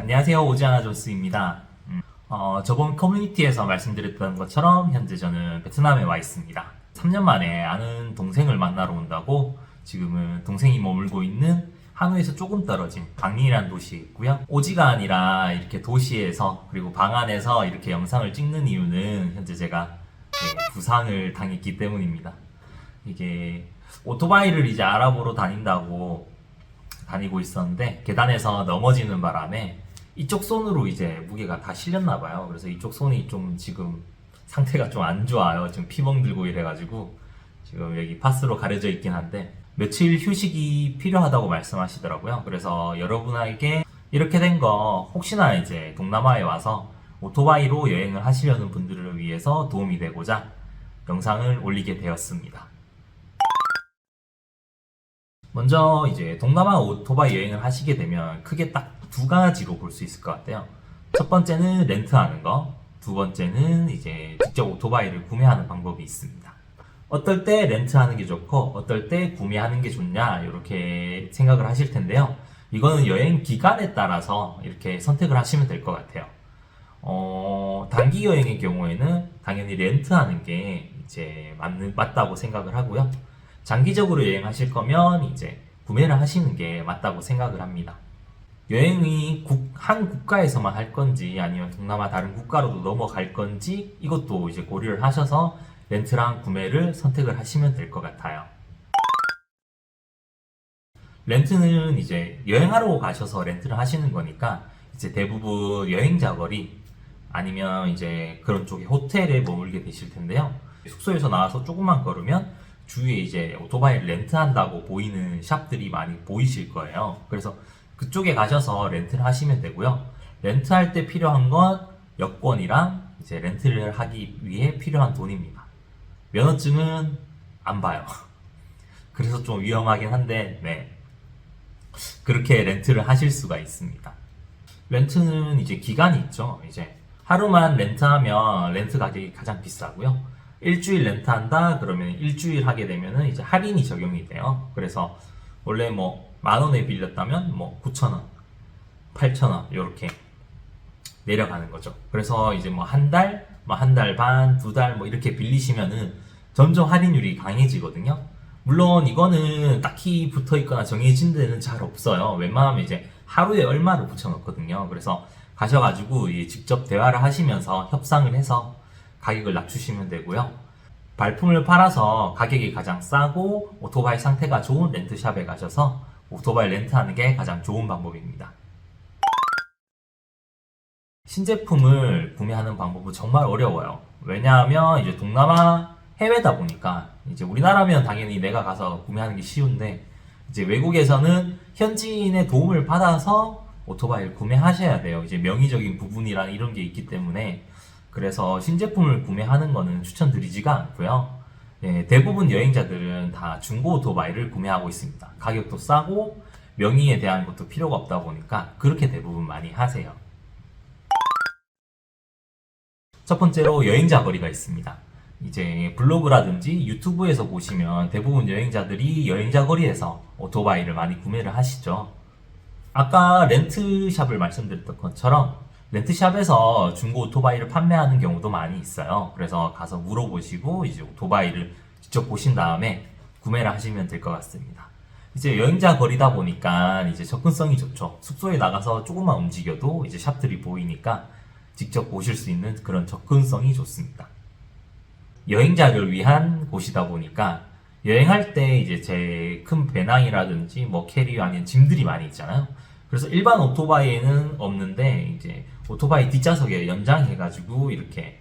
안녕하세요. 오지아나 존스입니다. 저번 커뮤니티에서 말씀드렸던 것처럼 현재 저는 베트남에 와 있습니다. 3년 만에 아는 동생을 만나러 온다고 지금은 동생이 머물고 있는 하노이에서 조금 떨어진 강린이라는 도시에 있고요. 오지가 아니라 이렇게 도시에서 그리고 방 안에서 이렇게 영상을 찍는 이유는 현재 제가 부상을 당했기 때문입니다. 이게 오토바이를 이제 알아보러 다니고 있었는데 계단에서 넘어지는 바람에 이쪽 손으로 이제 무게가 다 실렸나 봐요. 그래서 이쪽 손이 좀 지금 상태가 좀 안 좋아요. 지금 피멍 들고 이래가지고 지금 여기 파스로 가려져 있긴 한데 며칠 휴식이 필요하다고 말씀하시더라고요. 그래서 여러분에게 이렇게 된 거 혹시나 이제 동남아에 와서 오토바이로 여행을 하시려는 분들을 위해서 도움이 되고자 영상을 올리게 되었습니다. 먼저 이제 동남아 오토바이 여행을 하시게 되면 크게 딱 두 가지로 볼 수 있을 것 같아요. 첫 번째는 렌트하는 거, 두 번째는 이제 직접 오토바이를 구매하는 방법이 있습니다. 어떨 때 렌트하는 게 좋고 어떨 때 구매하는 게 좋냐 이렇게 생각을 하실 텐데요. 이거는 여행 기간에 따라서 이렇게 선택을 하시면 될 것 같아요. 단기 여행의 경우에는 당연히 렌트하는 게 이제 맞다고 생각을 하고요. 장기적으로 여행하실 거면 이제 구매를 하시는 게 맞다고 생각을 합니다. 여행이 한 국가에서만 할 건지 아니면 동남아 다른 국가로도 넘어갈 건지 이것도 이제 고려를 하셔서 렌트랑 구매를 선택을 하시면 될 것 같아요. 렌트는 이제 여행하러 가셔서 렌트를 하시는 거니까 이제 대부분 여행자 거리 아니면 이제 그런 쪽에 호텔에 머물게 되실 텐데요. 숙소에서 나와서 조금만 걸으면 주위에 이제 오토바이를 렌트한다고 보이는 샵들이 많이 보이실 거예요. 그래서 그쪽에 가셔서 렌트를 하시면 되고요. 렌트할 때 필요한 건 여권이랑 이제 렌트를 하기 위해 필요한 돈입니다. 면허증은 안 봐요. 그래서 좀 위험하긴 한데, 네. 그렇게 렌트를 하실 수가 있습니다. 렌트는 이제 기간이 있죠. 이제 하루만 렌트하면 렌트 가격이 가장 비싸고요. 일주일 렌트한다 그러면 일주일 하게 되면은 이제 할인이 적용이 돼요. 그래서 원래 뭐 10,000원에 빌렸다면 뭐 9,000원, 8,000원 이렇게 내려가는 거죠. 그래서 이제 뭐 한 달, 뭐 한 달 반, 두 달 뭐 이렇게 빌리시면은 점점 할인율이 강해지거든요. 물론 이거는 딱히 붙어 있거나 정해진 데는 잘 없어요. 웬만하면 이제 하루에 얼마를 붙여 놓거든요. 그래서 가셔가지고 직접 대화를 하시면서 협상을 해서 가격을 낮추시면 되고요. 발품을 팔아서 가격이 가장 싸고 오토바이 상태가 좋은 렌트샵에 가셔서 오토바이 렌트하는 게 가장 좋은 방법입니다. 신제품을 구매하는 방법은 정말 어려워요. 왜냐하면 이제 동남아 해외다 보니까 이제 우리나라면 당연히 내가 가서 구매하는 게 쉬운데 이제 외국에서는 현지인의 도움을 받아서 오토바이를 구매하셔야 돼요. 이제 명의적인 부분이란 이런 게 있기 때문에 그래서 신제품을 구매하는 거는 추천드리지가 않고요. 네, 대부분 여행자들은 다 중고 오토바이를 구매하고 있습니다. 가격도 싸고 명의에 대한 것도 필요가 없다 보니까 그렇게 대부분 많이 하세요. 첫 번째로 여행자 거리가 있습니다. 이제 블로그라든지 유튜브에서 보시면 대부분 여행자들이 여행자 거리에서 오토바이를 많이 구매를 하시죠. 아까 렌트샵을 말씀드렸던 것처럼 렌트샵에서 중고 오토바이를 판매하는 경우도 많이 있어요. 그래서 가서 물어보시고 이제 오토바이를 직접 보신 다음에 구매를 하시면 될 것 같습니다. 이제 여행자 거리다 보니까 이제 접근성이 좋죠. 숙소에 나가서 조금만 움직여도 이제 샵들이 보이니까 직접 보실 수 있는 그런 접근성이 좋습니다. 여행자를 위한 곳이다 보니까 여행할 때 이제 제 큰 배낭이라든지 뭐 캐리어 아니면 짐들이 많이 있잖아요. 그래서 일반 오토바이에는 없는데 이제 오토바이 뒷좌석에 연장해가지고 이렇게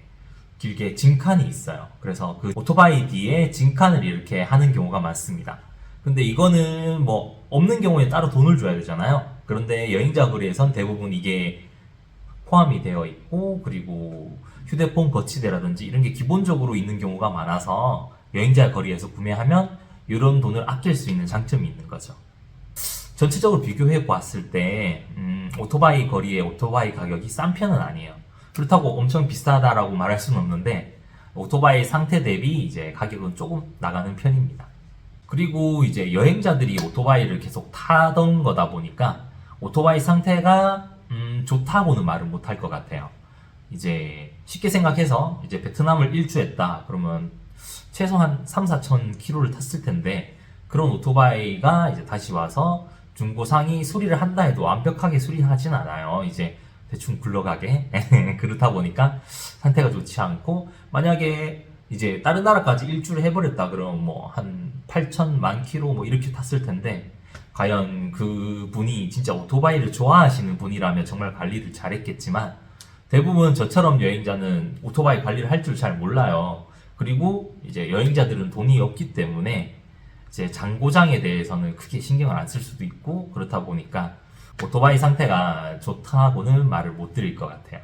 길게 짐칸이 있어요. 그래서 그 오토바이 뒤에 짐칸을 이렇게 하는 경우가 많습니다. 근데 이거는 뭐 없는 경우에 따로 돈을 줘야 되잖아요. 그런데 여행자 거리에선 대부분 이게 포함이 되어 있고 그리고 휴대폰 거치대라든지 이런 게 기본적으로 있는 경우가 많아서 여행자 거리에서 구매하면 이런 돈을 아낄 수 있는 장점이 있는 거죠. 전체적으로 비교해 보았을 때 오토바이 거리의 오토바이 가격이 싼 편은 아니에요. 그렇다고 엄청 비싸다라고 말할 수는 없는데 오토바이 상태 대비 이제 가격은 조금 나가는 편입니다. 그리고 이제 여행자들이 오토바이를 계속 타던 거다 보니까 오토바이 상태가 좋다고는 말을 못할 것 같아요. 이제 쉽게 생각해서 이제 베트남을 일주했다 그러면 최소한 3, 4천 킬로를 탔을 텐데, 그런 오토바이가 이제 다시 와서 중고상이 수리를 한다 해도 완벽하게 수리하진 않아요. 이제 대충 굴러가게. 그렇다 보니까 상태가 좋지 않고, 만약에 이제 다른 나라까지 일주를 해버렸다 그러면 뭐 한 8천만 킬로 뭐 이렇게 탔을 텐데, 과연 그 분이 진짜 오토바이를 좋아하시는 분이라면 정말 관리를 잘했겠지만, 대부분 저처럼 여행자는 오토바이 관리를 할 줄 잘 몰라요. 그리고 이제 여행자들은 돈이 없기 때문에 이제 장고장에 대해서는 크게 신경을 안 쓸 수도 있고, 그렇다 보니까 오토바이 상태가 좋다고는 말을 못 드릴 것 같아요.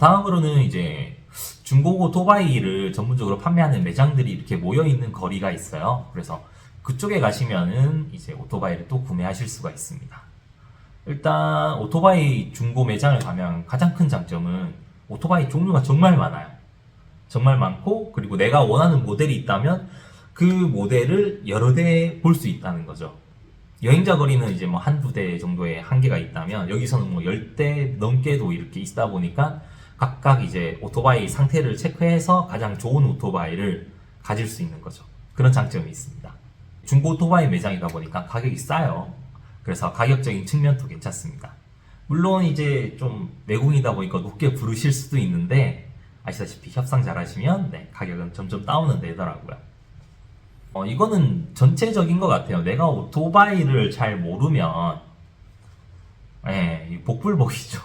다음으로는 이제 중고 오토바이를 전문적으로 판매하는 매장들이 이렇게 모여 있는 거리가 있어요. 그래서 그쪽에 가시면은 이제 오토바이를 또 구매하실 수가 있습니다. 일단 오토바이 중고 매장을 가면 가장 큰 장점은 오토바이 종류가 정말 많아요. 정말 많고, 그리고 내가 원하는 모델이 있다면 그 모델을 여러 대 볼 수 있다는 거죠. 여행자 거리는 이제 뭐 한두 대 정도의 한계가 있다면, 여기서는 뭐 10대 넘게도 이렇게 있다 보니까 각각 이제 오토바이 상태를 체크해서 가장 좋은 오토바이를 가질 수 있는 거죠. 그런 장점이 있습니다. 중고 오토바이 매장이다 보니까 가격이 싸요. 그래서 가격적인 측면도 괜찮습니다. 물론 이제 좀 외국인이다 보니까 높게 부르실 수도 있는데, 아시다시피 협상 잘 하시면 가격은 점점 다운은 되더라고요. 이거는 전체적인 것 같아요. 내가 오토바이를 잘 모르면 복불복이죠.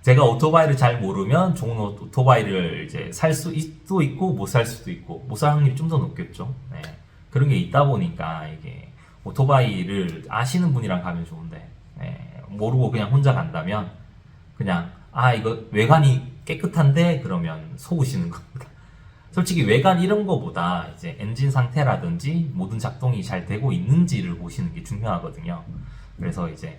제가 오토바이를 잘 모르면 좋은 오토바이를 이제 살 수도 있고 못 살 수도 있고, 못 살 확률이 좀 더 높겠죠. 그런 게 있다 보니까 이게 오토바이를 아시는 분이랑 가면 좋은데, 모르고 그냥 혼자 간다면 그냥 이거 외관이 깨끗한데 그러면 속으시는 겁니다. 솔직히 외관 이런 거보다 이제 엔진 상태라든지 모든 작동이 잘 되고 있는지를 보시는 게 중요하거든요. 그래서 이제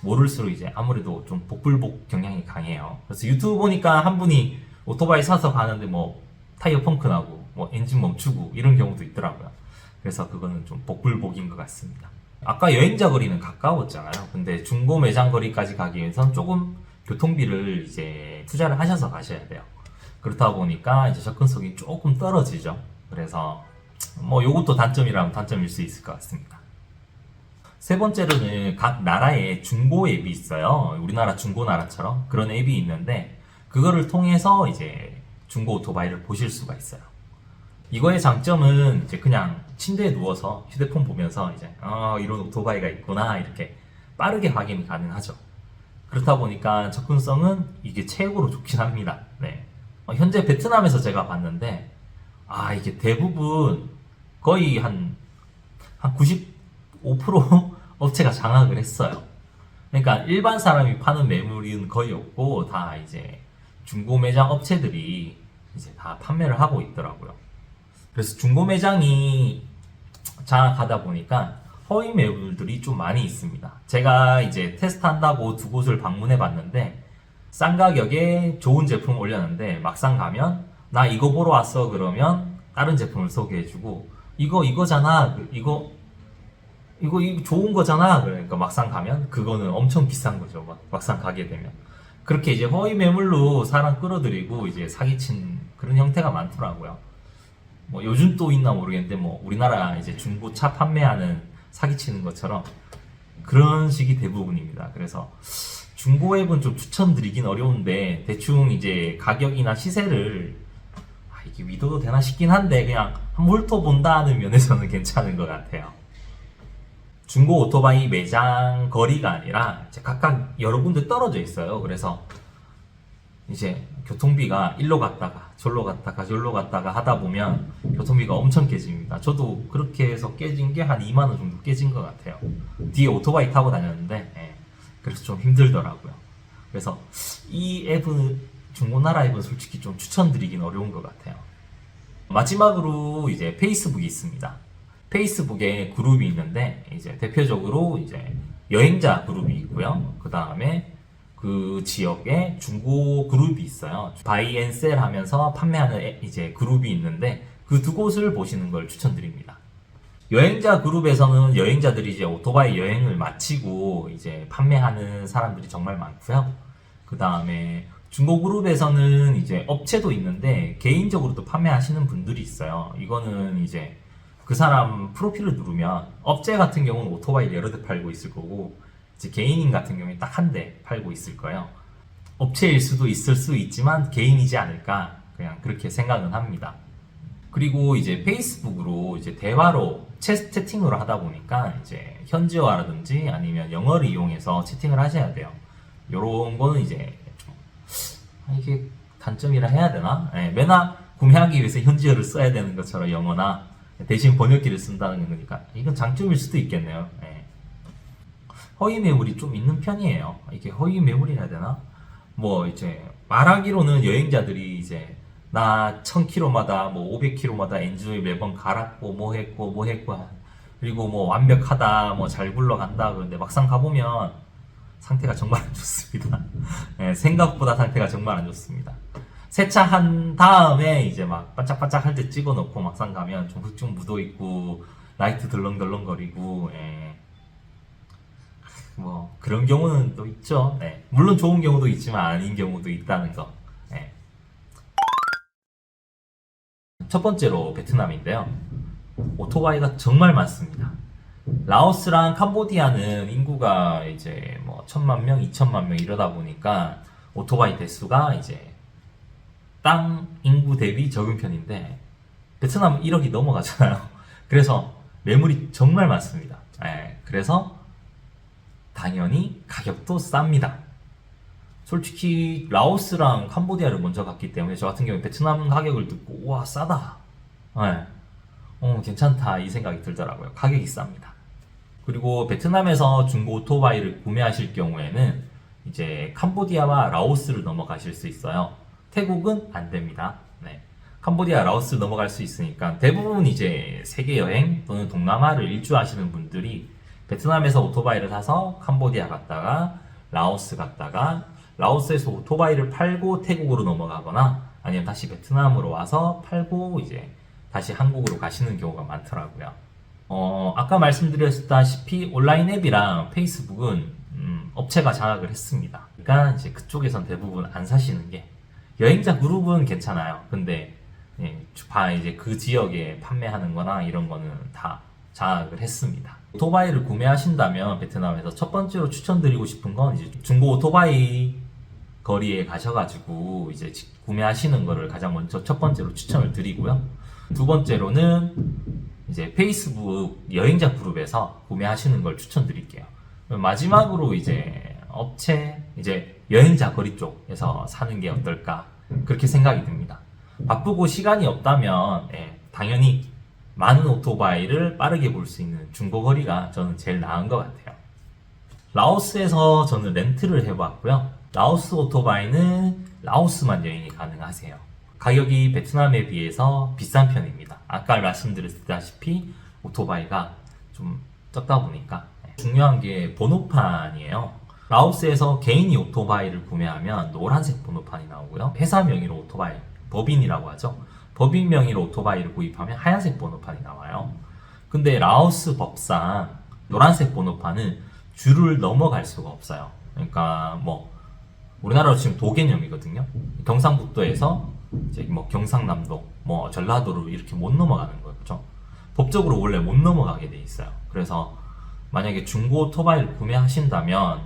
모를수록 이제 아무래도 좀 복불복 경향이 강해요. 그래서 유튜브 보니까 한 분이 오토바이 사서 가는데 뭐 타이어 펑크 나고 뭐 엔진 멈추고 이런 경우도 있더라고요. 그래서 그거는 좀 복불복인 것 같습니다. 아까 여행자 거리는 가까웠잖아요. 근데 중고 매장 거리까지 가기 위해선 조금 교통비를 이제 투자를 하셔서 가셔야 돼요. 그렇다 보니까 이제 접근성이 조금 떨어지죠. 그래서 뭐 요것도 단점이라면 단점일 수 있을 것 같습니다. 세 번째로는 각 나라에 중고 앱이 있어요. 우리나라 중고나라처럼 그런 앱이 있는데, 그거를 통해서 이제 중고 오토바이를 보실 수가 있어요. 이거의 장점은 이제 그냥 침대에 누워서 휴대폰 보면서 이제 이런 오토바이가 있구나 이렇게 빠르게 확인이 가능하죠. 그렇다 보니까 접근성은 이게 최고로 좋긴 합니다. 현재 베트남에서 제가 봤는데, 이게 대부분 거의 한 95% 업체가 장악을 했어요. 그러니까 일반 사람이 파는 매물은 거의 없고, 다 이제 중고 매장 업체들이 이제 다 판매를 하고 있더라고요. 그래서 중고 매장이 장악하다 보니까 허위 매물들이 좀 많이 있습니다. 제가 이제 테스트한다고 두 곳을 방문해 봤는데, 싼 가격에 좋은 제품을 올렸는데 막상 가면 나 이거 보러 왔어 그러면 다른 제품을 소개해주고, 이거잖아, 이거 좋은 거잖아. 그러니까 막상 가면 그거는 엄청 비싼 거죠. 막상 가게 되면 그렇게 이제 허위 매물로 사람 끌어들이고 이제 사기친 그런 형태가 많더라고요. 뭐 요즘 또 있나 모르겠는데, 뭐 우리나라 이제 중고차 판매하는 사기치는 것처럼 그런 식이 대부분입니다. 그래서 중고 앱은 좀 추천드리긴 어려운데, 대충 이제 가격이나 시세를 이게 믿어도 되나 싶긴 한데 그냥 한번 훑어본다는 면에서는 괜찮은 것 같아요. 중고 오토바이 매장 거리가 아니라 이제 각각 여러 군데 떨어져 있어요. 그래서 이제 교통비가 일로 갔다가 절로 갔다가 하다 보면 교통비가 엄청 깨집니다. 저도 그렇게 해서 깨진 게 한 2만 원 정도 깨진 것 같아요. 뒤에 오토바이 타고 다녔는데, 그래서 좀 힘들더라고요. 그래서 이 앱은, 중고나라 앱은 솔직히 좀 추천드리긴 어려운 것 같아요. 마지막으로 이제 페이스북이 있습니다. 페이스북에 그룹이 있는데, 이제 대표적으로 이제 여행자 그룹이 있고요. 그 다음에 그 지역에 중고 그룹이 있어요. 바이 앤 셀 하면서 판매하는 이제 그룹이 있는데, 그 두 곳을 보시는 걸 추천드립니다. 여행자 그룹에서는 여행자들이 이제 오토바이 여행을 마치고 이제 판매하는 사람들이 정말 많고요. 그 다음에 중고 그룹에서는 이제 업체도 있는데 개인적으로도 판매하시는 분들이 있어요. 이거는 이제 그 사람 프로필을 누르면 업체 같은 경우는 오토바이 여러 대 팔고 있을 거고 이제 개인인 같은 경우에 딱 한 대 팔고 있을 거예요. 업체일 수도 있을 수 있지만 개인이지 않을까 그냥 그렇게 생각은 합니다. 그리고 이제 페이스북으로 이제 대화로 채팅으로 하다 보니까 이제 현지어라든지 아니면 영어를 이용해서 채팅을 하셔야 돼요. 요런 거는 이제 좀 이게 단점이라 해야 되나? 네, 맨날 구매하기 위해서 현지어를 써야 되는 것처럼 영어나 대신 번역기를 쓴다는 거니까 이건 장점일 수도 있겠네요. 네. 허위 매물이 좀 있는 편이에요. 이게 허위 매물이라 해야 되나? 뭐 이제 말하기로는 여행자들이 이제 나 1000km마다 뭐 500km마다 엔진을 매번 갈았고 뭐 했고 그리고 뭐 완벽하다 뭐 잘 굴러간다 그런데 막상 가보면 상태가 정말 안 좋습니다. 네, 생각보다 상태가 정말 안 좋습니다. 세차한 다음에 이제 막 반짝반짝 할 때 찍어 놓고 막상 가면 좀 흙 좀 묻어 있고 라이트 덜렁덜렁거리고 뭐 그런 경우는 또 있죠. 물론 좋은 경우도 있지만 아닌 경우도 있다는 거. 첫 번째로 베트남인데요. 오토바이가 정말 많습니다. 라오스랑 캄보디아는 인구가 이제 뭐 1000만 명, 2000만 명 이러다 보니까 오토바이 대수가 이제 땅 인구 대비 적은 편인데 베트남은 1억이 넘어가잖아요. 그래서 매물이 정말 많습니다. 그래서 당연히 가격도 쌉니다. 솔직히 라오스랑 캄보디아를 먼저 갔기 때문에 저 같은 경우에 베트남 가격을 듣고 우와 싸다. 괜찮다 이 생각이 들더라고요. 가격이 쌉니다. 그리고 베트남에서 중고 오토바이를 구매하실 경우에는 이제 캄보디아와 라오스를 넘어가실 수 있어요. 태국은 안 됩니다. 캄보디아, 라오스를 넘어갈 수 있으니까 대부분 이제 세계 여행 또는 동남아를 일주하시는 분들이 베트남에서 오토바이를 사서 캄보디아 갔다가 라오스 갔다가 라오스에서 오토바이를 팔고 태국으로 넘어가거나 아니면 다시 베트남으로 와서 팔고 이제 다시 한국으로 가시는 경우가 많더라고요. 아까 말씀드렸다시피 온라인 앱이랑 페이스북은 업체가 장악을 했습니다. 그러니까 이제 그쪽에선 대부분 안 사시는 게 여행자 그룹은 괜찮아요. 근데 이제 그 지역에 판매하는 거나 이런 거는 다 장악을 했습니다. 오토바이를 구매하신다면 베트남에서 첫 번째로 추천드리고 싶은 건 이제 중고 오토바이 거리에 가셔가지고 이제 구매하시는 거를 가장 먼저 첫 번째로 추천을 드리고요. 두 번째로는 이제 페이스북 여행자 그룹에서 구매하시는 걸 추천드릴게요. 마지막으로 이제 업체 이제 여행자 거리 쪽에서 사는 게 어떨까 그렇게 생각이 듭니다. 바쁘고 시간이 없다면 당연히 많은 오토바이를 빠르게 볼 수 있는 중고거리가 저는 제일 나은 것 같아요. 라오스에서 저는 렌트를 해봤고요. 라오스 오토바이는 라오스만 여행이 가능하세요. 가격이 베트남에 비해서 비싼 편입니다. 아까 말씀드렸다시피 오토바이가 좀 적다 보니까 중요한 게 번호판이에요. 라오스에서 개인이 오토바이를 구매하면 노란색 번호판이 나오고요. 회사 명의로 오토바이, 법인이라고 하죠. 법인 명의로 오토바이를 구입하면 하얀색 번호판이 나와요. 근데 라오스 법상 노란색 번호판은 줄을 넘어갈 수가 없어요. 그러니까 뭐 우리나라로 지금 도개념이거든요. 경상북도에서 이제 뭐 경상남도, 뭐 전라도로 이렇게 못 넘어가는 거죠. 법적으로 원래 못 넘어가게 돼 있어요. 그래서 만약에 중고 오토바이를 구매하신다면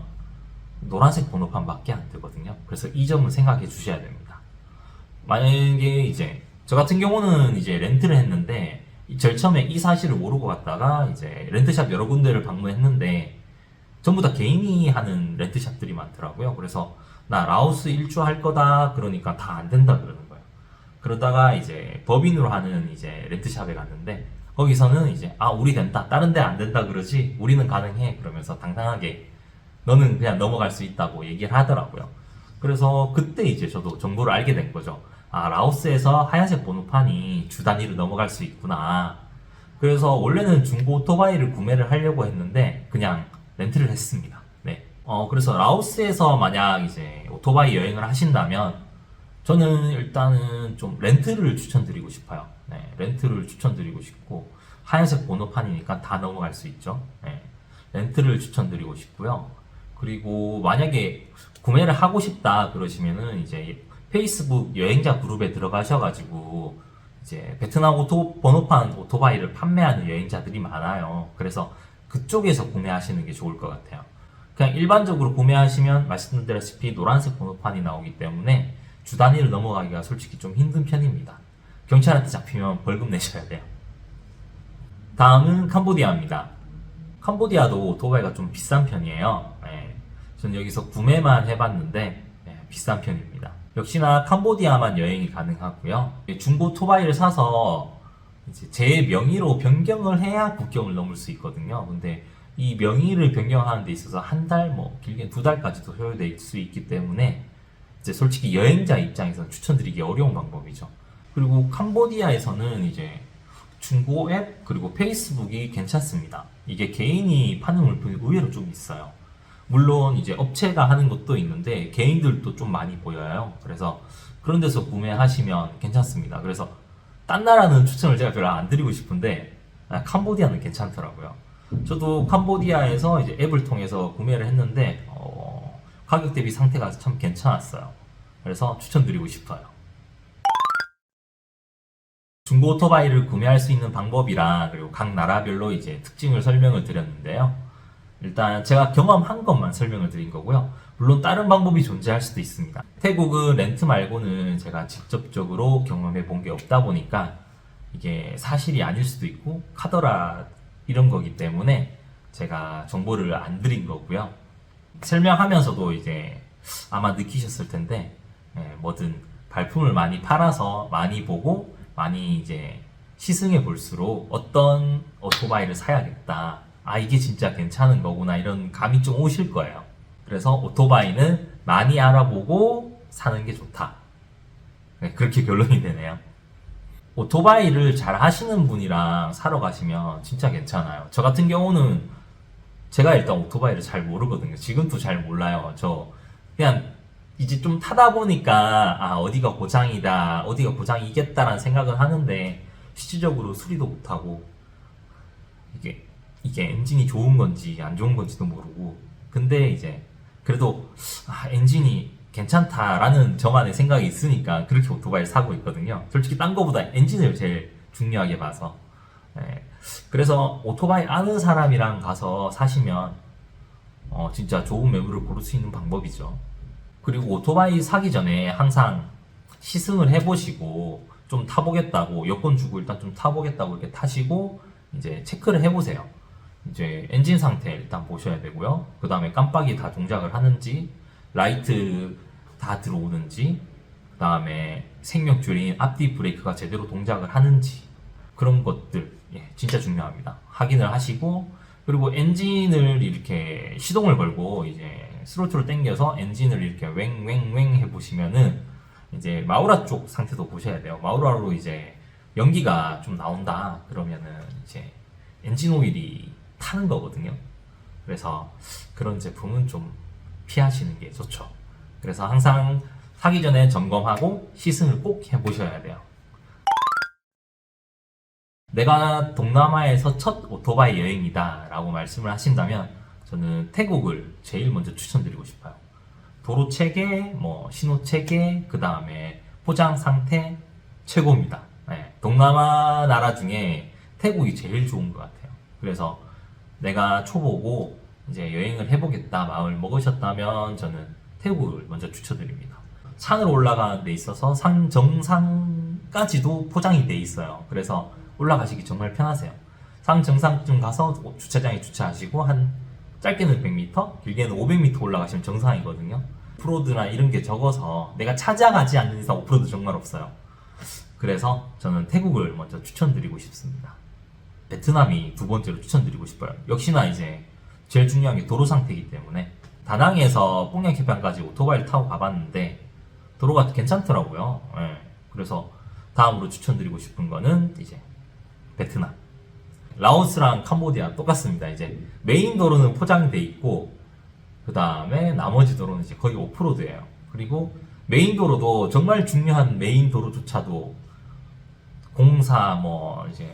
노란색 번호판밖에 안 되거든요. 그래서 이 점을 생각해 주셔야 됩니다. 만약에 이제 저 같은 경우는 이제 렌트를 했는데 제일 처음에 이 사실을 모르고 갔다가 이제 렌트샵 여러 군데를 방문했는데 전부 다 개인이 하는 렌트샵들이 많더라고요. 그래서 나 라오스 일주 할 거다 그러니까 다 안 된다 그러는 거예요. 그러다가 이제 법인으로 하는 이제 렌트샵에 갔는데 거기서는 이제 우리 된다 다른 데 안 된다 그러지 우리는 가능해 그러면서 당당하게 너는 그냥 넘어갈 수 있다고 얘기를 하더라고요. 그래서 그때 이제 저도 정보를 알게 된 거죠. 라오스에서 하얀색 번호판이 주 단위로 넘어갈 수 있구나. 그래서 원래는 중고 오토바이를 구매를 하려고 했는데 그냥 렌트를 했습니다. 그래서 라오스에서 만약 이제 오토바이 여행을 하신다면 저는 일단은 좀 렌트를 추천드리고 싶어요. 렌트를 추천드리고 싶고 하얀색 번호판이니까 다 넘어갈 수 있죠. 예. 렌트를 추천드리고 싶고요. 그리고 만약에 구매를 하고 싶다 그러시면은 이제 페이스북 여행자 그룹에 들어가셔가지고 이제 베트남 번호판 오토바이를 판매하는 여행자들이 많아요. 그래서 그쪽에서 구매하시는 게 좋을 것 같아요. 그냥 일반적으로 구매하시면 말씀드렸다시피 노란색 번호판이 나오기 때문에 주 단위를 넘어가기가 솔직히 좀 힘든 편입니다. 경찰한테 잡히면 벌금 내셔야 돼요. 다음은 캄보디아입니다. 캄보디아도 오토바이가 좀 비싼 편이에요. 예. 저는 여기서 구매만 해봤는데 비싼 편입니다. 역시나 캄보디아만 여행이 가능하고요. 중고 오토바이를 사서 이제 제 명의로 변경을 해야 국경을 넘을 수 있거든요. 근데 이 명의를 변경하는 데 있어서 한 달, 뭐 길게 2달까지도 소요될 수 있기 때문에 이제 솔직히 여행자 입장에서는 추천드리기 어려운 방법이죠. 그리고 캄보디아에서는 이제 중고 앱 그리고 페이스북이 괜찮습니다. 이게 개인이 파는 물품이 의외로 좀 있어요. 물론 이제 업체가 하는 것도 있는데 개인들도 좀 많이 보여요. 그래서 그런 데서 구매하시면 괜찮습니다. 그래서 딴 나라는 추천을 제가 별로 안 드리고 싶은데 캄보디아는 괜찮더라고요. 저도 캄보디아에서 이제 앱을 통해서 구매를 했는데 가격 대비 상태가 참 괜찮았어요. 그래서 추천드리고 싶어요. 중고 오토바이를 구매할 수 있는 방법이랑 그리고 각 나라별로 이제 특징을 설명을 드렸는데요. 일단 제가 경험한 것만 설명을 드린 거고요. 물론 다른 방법이 존재할 수도 있습니다. 태국은 렌트 말고는 제가 직접적으로 경험해 본 게 없다 보니까 이게 사실이 아닐 수도 있고 카더라 이런 거기 때문에 제가 정보를 안 드린 거고요. 설명하면서도 이제 아마 느끼셨을 텐데 뭐든 발품을 많이 팔아서 많이 보고 많이 이제 시승해 볼수록 어떤 오토바이를 사야겠다. 아, 이게 진짜 괜찮은 거구나. 이런 감이 좀 오실 거예요. 그래서 오토바이는 많이 알아보고 사는 게 좋다. 그렇게 결론이 되네요. 오토바이를 잘 하시는 분이랑 사러 가시면 진짜 괜찮아요. 저 같은 경우는 제가 일단 오토바이를 잘 모르거든요. 지금도 잘 몰라요. 저 그냥 이제 좀 타다 보니까 어디가 고장이다, 어디가 고장이겠다라는 생각을 하는데 실질적으로 수리도 못하고 이게 엔진이 좋은 건지 안 좋은 건지도 모르고 근데 이제 그래도 엔진이 괜찮다라는 저만의 생각이 있으니까 그렇게 오토바이를 사고 있거든요. 솔직히 딴 거보다 엔진을 제일 중요하게 봐서 그래서 오토바이 아는 사람이랑 가서 사시면 진짜 좋은 매물을 고를 수 있는 방법이죠. 그리고 오토바이 사기 전에 항상 시승을 해보시고 좀 타보겠다고 여권 주고 일단 좀 타보겠다고 이렇게 타시고 이제 체크를 해보세요. 이제 엔진 상태 일단 보셔야 되고요. 그 다음에 깜빡이 다 동작을 하는지 라이트 다 들어오는지 그 다음에 생명줄인 앞뒤 브레이크가 제대로 동작을 하는지 그런 것들 진짜 중요합니다. 확인을 하시고 그리고 엔진을 이렇게 시동을 걸고 이제 스로틀을 당겨서 엔진을 이렇게 웽웽웽 해보시면은 이제 마우라 쪽 상태도 보셔야 돼요. 마우라로 이제 연기가 좀 나온다 그러면은 이제 엔진 오일이 타는 거거든요. 그래서 그런 제품은 좀 피하시는 게 좋죠. 그래서 항상 사기 전에 점검하고 시승을 꼭 해보셔야 돼요. 내가 동남아에서 첫 오토바이 여행이다 라고 말씀을 하신다면 저는 태국을 제일 먼저 추천드리고 싶어요. 도로 체계, 신호 체계, 그 다음에 포장 상태 최고입니다. 동남아 나라 중에 태국이 제일 좋은 것 같아요. 그래서 내가 초보고 이제 여행을 해보겠다 마음을 먹으셨다면 저는 태국을 먼저 추천드립니다. 산으로 올라가는 데 있어서 산 정상까지도 포장이 돼 있어요. 그래서 올라가시기 정말 편하세요. 산 정상쯤 가서 주차장에 주차하시고 한 짧게는 100m, 길게는 500m 올라가시면 정상이거든요. 오프로드나 이런 게 적어서 내가 찾아가지 않는 이상 오프로드 정말 없어요. 그래서 저는 태국을 먼저 추천드리고 싶습니다. 베트남이 두 번째로 추천드리고 싶어요. 역시나 이제 제일 중요한 게 도로 상태이기 때문에 다낭에서 뽕양캐판까지 오토바이를 타고 가봤는데 도로가 괜찮더라고요. 그래서 다음으로 추천드리고 싶은 거는 이제 베트남. 라오스랑 캄보디아 똑같습니다. 이제 메인 도로는 포장돼 있고 그 다음에 나머지 도로는 이제 거의 오프로드예요. 그리고 메인 도로도 정말 중요한 메인 도로조차도 공사 이제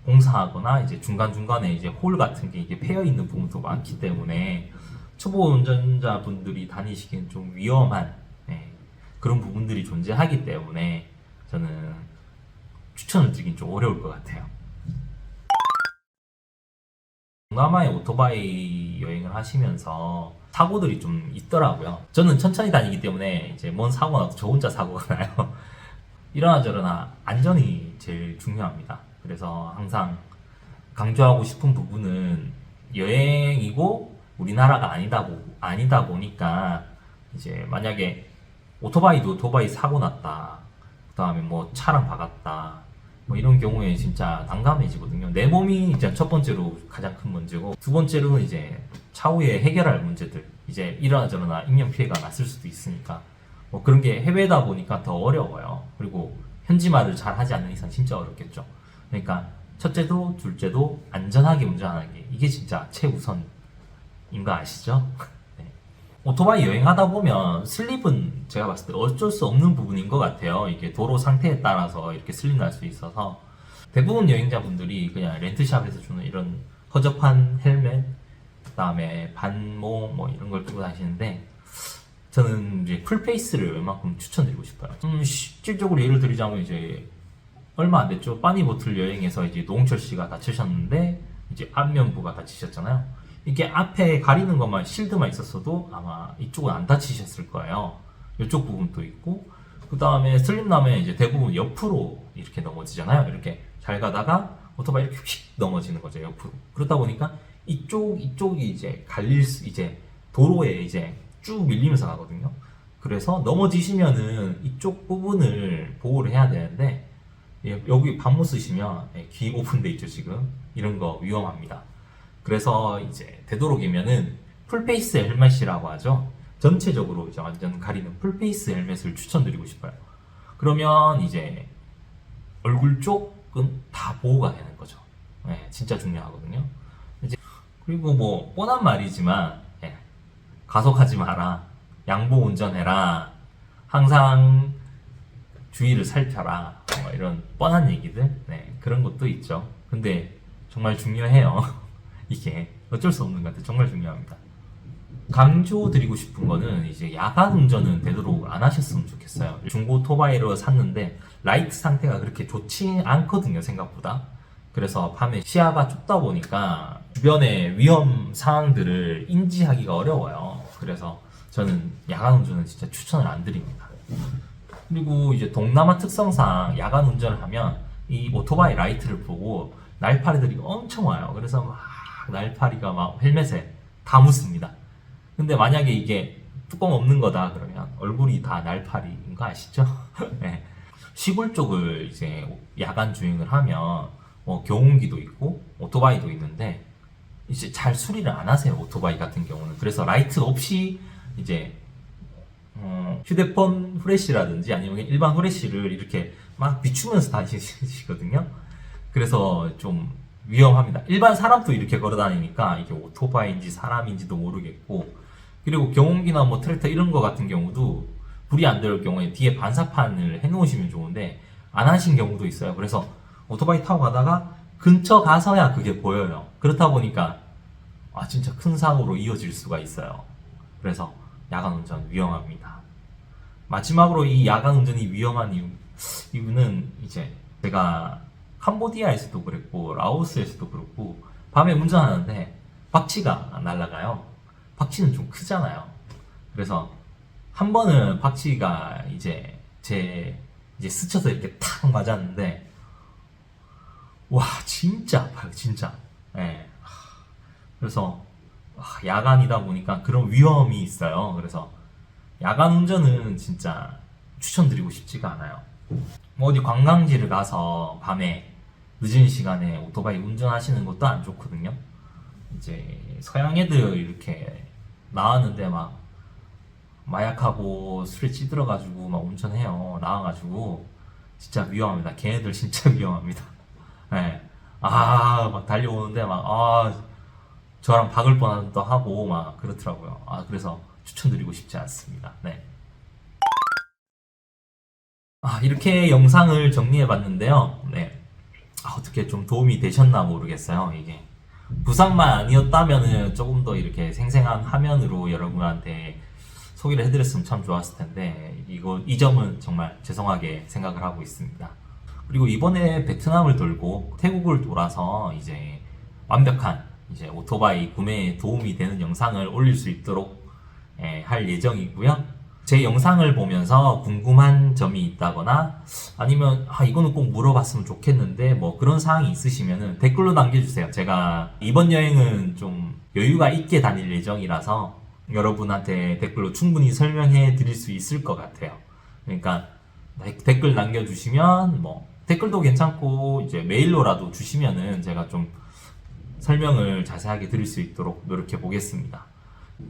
공사하거나 이제 중간중간에 이제 홀 같은 게 이게 패여 있는 부분도 많기 때문에 초보 운전자분들이 다니시기엔 좀 위험한 그런 부분들이 존재하기 때문에 저는 추천을 드리긴 좀 어려울 것 같아요. 동남아에 오토바이 여행을 하시면서 사고들이 좀 있더라고요. 저는 천천히 다니기 때문에 이제 뭔 사고 나도 저 혼자 사고가 나요. 이러나 저러나 안전이 제일 중요합니다. 그래서 항상 강조하고 싶은 부분은 여행이고 우리나라가 아니다 보니까 이제 만약에 오토바이 사고 났다. 그 다음에 뭐 차랑 박았다. 뭐 이런 경우에 진짜 난감해지거든요. 내 몸이 이제 첫 번째로 가장 큰 문제고, 두 번째로는 이제 차후에 해결할 문제들. 이제 이러나 저러나 인명피해가 났을 수도 있으니까. 뭐 그런 게 해외다 보니까 더 어려워요. 그리고 현지말을 잘 하지 않는 이상 진짜 어렵겠죠. 그러니까 첫째도 둘째도 안전하게 운전하는 게 이게 진짜 최우선인 거 아시죠? 네. 오토바이 여행하다 보면 슬립은 제가 봤을 때 어쩔 수 없는 부분인 것 같아요. 이게 도로 상태에 따라서 이렇게 슬립 날 수 있어서 대부분 여행자분들이 그냥 렌트샵에서 주는 이런 허접한 헬멧, 그다음에 반모 뭐 이런 걸 끼고 다니시는데 저는 이제 풀페이스를 웬만큼 추천드리고 싶어요. 실질적으로 예를 들자면 이제 얼마 안 됐죠. 빠니보틀 여행에서 이제 노홍철 씨가 다치셨는데 이제 안면부가 다치셨잖아요. 이게 앞에 가리는 것만 실드만 있었어도 아마 이쪽은 안 다치셨을 거예요. 이쪽 부분도 있고 그 다음에 슬립 나면 이제 대부분 옆으로 이렇게 넘어지잖아요. 이렇게 잘 가다가 오토바이 이렇게 휙 넘어지는 거죠, 옆으로. 그러다 보니까 이쪽이 이제 이제 도로에 이제 쭉 밀리면서 가거든요. 그래서 넘어지시면은 이쪽 부분을 보호를 해야 되는데 여기 반모 쓰시면 귀 오픈돼 있죠, 지금. 이런 거 위험합니다. 그래서 이제 되도록이면은 풀페이스 헬멧이라고 하죠. 전체적으로 이제 완전 가리는 풀페이스 헬멧을 추천드리고 싶어요. 그러면 이제 얼굴 쪽은 다 보호가 되는 거죠. 네, 진짜 중요하거든요. 이제 그리고 뭐 뻔한 말이지만 가속하지 마라, 양보 운전해라, 항상 주의를 살펴라, 이런 뻔한 얘기들, 그런 것도 있죠. 근데 정말 중요해요. 이게 어쩔 수 없는 것 같아요. 정말 중요합니다. 강조드리고 싶은 거는 이제 야간 운전은 되도록 안 하셨으면 좋겠어요. 중고 오토바이로 샀는데 라이트 상태가 그렇게 좋지 않거든요, 생각보다. 그래서 밤에 시야가 좁다 보니까 주변의 위험 상황들을 인지하기가 어려워요. 그래서 저는 야간 운전은 진짜 추천을 안 드립니다. 그리고 이제 동남아 특성상 야간 운전을 하면 이 오토바이 라이트를 보고 날파리들이 엄청 와요. 그래서 막 날파리가 막 헬멧에 다 묻습니다. 근데 만약에 이게 뚜껑 없는 거다 그러면 얼굴이 다 날파리인 거 아시죠? 네. 시골 쪽을 이제 야간 주행을 하면 뭐 경운기도 있고 오토바이도 있는데 이제 잘 수리를 안 하세요, 오토바이 같은 경우는. 그래서 라이트 없이 이제 휴대폰 후레쉬라든지 아니면 일반 후레쉬를 이렇게 막 비추면서 다니시거든요. 그래서 좀 위험합니다. 일반 사람도 이렇게 걸어 다니니까 이게 오토바이인지 사람인지도 모르겠고, 그리고 경운기나 뭐 트랙터 이런 거 같은 경우도 불이 안 들어올 경우에 뒤에 반사판을 해놓으시면 좋은데 안 하신 경우도 있어요. 그래서 오토바이 타고 가다가 근처 가서야 그게 보여요. 그렇다 보니까 진짜 큰 사고로 이어질 수가 있어요. 그래서 야간 운전 위험합니다. 마지막으로 이 야간 운전이 위험한 이유는 이제 제가 캄보디아에서도 그랬고 라오스에서도 그렇고 밤에 운전하는데 박쥐가 날아가요. 박쥐는 좀 크잖아요. 그래서 한 번은 박쥐가 이제 이제 스쳐서 이렇게 탁 맞았는데 와 진짜 아파요, 진짜. 예. 그래서 야간이다 보니까 그런 위험이 있어요. 그래서 야간 운전은 진짜 추천드리고 싶지가 않아요. 뭐 어디 관광지를 가서 밤에 늦은 시간에 오토바이 운전하시는 것도 안 좋거든요. 이제 서양 애들 이렇게 나왔는데 막 마약하고 술에 찌들어가지고 막 운전해요. 나와가지고 진짜 위험합니다. 걔네들 진짜 위험합니다. 네. 막 달려오는데 저랑 박을 뻔도 하고 막 그렇더라고요. 그래서 추천드리고 싶지 않습니다. 네. 이렇게 영상을 정리해 봤는데요. 네. 어떻게 좀 도움이 되셨나 모르겠어요. 이게 부상만 아니었다면은 조금 더 이렇게 생생한 화면으로 여러분한테 소개를 해드렸으면 참 좋았을 텐데 이 점은 정말 죄송하게 생각을 하고 있습니다. 그리고 이번에 베트남을 돌고 태국을 돌아서 이제 완벽한 이제 오토바이 구매에 도움이 되는 영상을 올릴 수 있도록 할 예정이고요. 제 영상을 보면서 궁금한 점이 있다거나 아니면 이거는 꼭 물어봤으면 좋겠는데 뭐 그런 사항이 있으시면은 댓글로 남겨주세요. 제가 이번 여행은 좀 여유가 있게 다닐 예정이라서 여러분한테 댓글로 충분히 설명해 드릴 수 있을 것 같아요. 그러니까 댓글 남겨주시면 뭐 댓글도 괜찮고 이제 메일로라도 주시면은 제가 좀 설명을 자세하게 드릴 수 있도록 노력해 보겠습니다.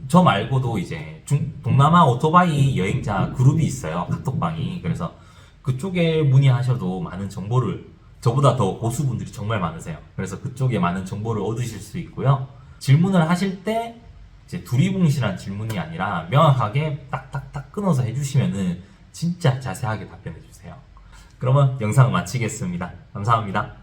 저 말고도 이제 동남아 오토바이 여행자 그룹이 있어요. 카톡방이. 그래서 그쪽에 문의하셔도 많은 정보를, 저보다 더 고수분들이 정말 많으세요. 그래서 그쪽에 많은 정보를 얻으실 수 있고요. 질문을 하실 때 이제 두리뭉실한 질문이 아니라 명확하게 딱딱딱 끊어서 해주시면은 진짜 자세하게 답변해 주세요. 그러면 영상 마치겠습니다. 감사합니다.